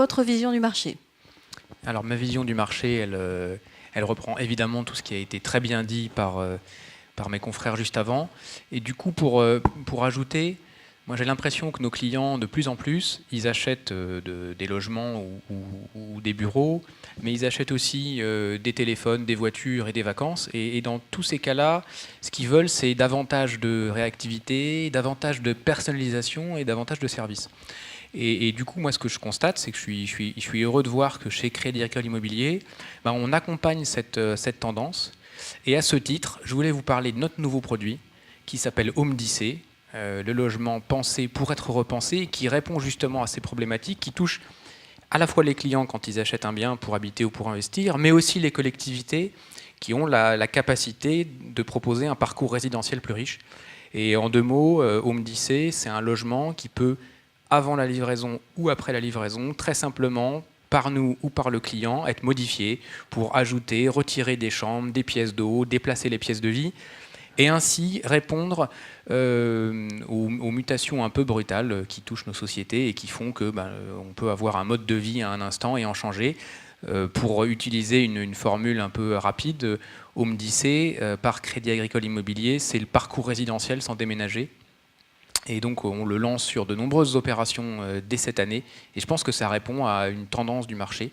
votre vision du marché. Alors ma vision du marché, elle reprend évidemment tout ce qui a été très bien dit par mes confrères juste avant. Et du coup, pour ajouter, moi j'ai l'impression que nos clients, de plus en plus, ils achètent des logements ou des bureaux, mais ils achètent aussi des téléphones, des voitures et des vacances. Et dans tous ces cas-là, ce qu'ils veulent, c'est davantage de réactivité, davantage de personnalisation et davantage de services. Et du coup, moi, ce que je constate, c'est que je suis heureux de voir que chez Crédit Agricole Immobilier, on accompagne cette tendance. Et à ce titre, je voulais vous parler de notre nouveau produit qui s'appelle HomeDC, le logement pensé pour être repensé, et qui répond justement à ces problématiques, qui touchent à la fois les clients quand ils achètent un bien pour habiter ou pour investir, mais aussi les collectivités qui ont la capacité de proposer un parcours résidentiel plus riche. Et en 2 mots, HomeDC, c'est un logement qui peut, avant la livraison ou après la livraison, très simplement, par nous ou par le client, être modifié pour ajouter, retirer des chambres, des pièces d'eau, déplacer les pièces de vie, et ainsi répondre aux mutations un peu brutales qui touchent nos sociétés et qui font que on peut avoir un mode de vie à un instant et en changer. Pour utiliser une formule un peu rapide, HomeDC, par Crédit Agricole Immobilier, c'est le parcours résidentiel sans déménager. Et donc on le lance sur de nombreuses opérations dès cette année. Et je pense que ça répond à une tendance du marché,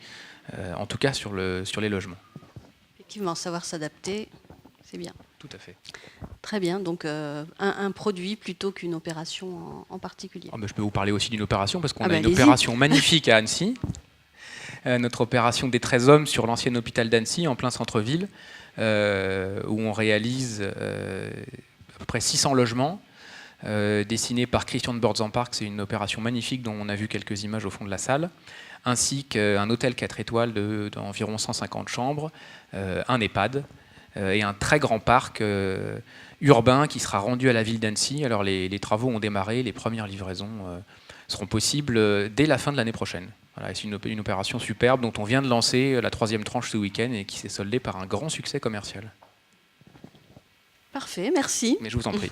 en tout cas sur les logements. Effectivement, savoir s'adapter, c'est bien. Tout à fait. Très bien, donc un produit plutôt qu'une opération en particulier. Je peux vous parler aussi d'une opération, parce qu'on a une allez-y. opération magnifique à Annecy. Notre opération des 13 hommes sur l'ancien hôpital d'Annecy, en plein centre-ville, où on réalise à peu près 600 logements, dessinés par Christian de Bordzamparc. C'est une opération magnifique dont on a vu quelques images au fond de la salle, ainsi qu'un hôtel 4 étoiles d'environ 150 chambres, un EHPAD, et un très grand parc urbain qui sera rendu à la ville d'Annecy. Alors les travaux ont démarré, les premières livraisons seront possibles dès la fin de l'année prochaine. Voilà, c'est une opération superbe dont on vient de lancer la 3e tranche ce week-end et qui s'est soldée par un grand succès commercial. Parfait, merci. Mais je vous en prie.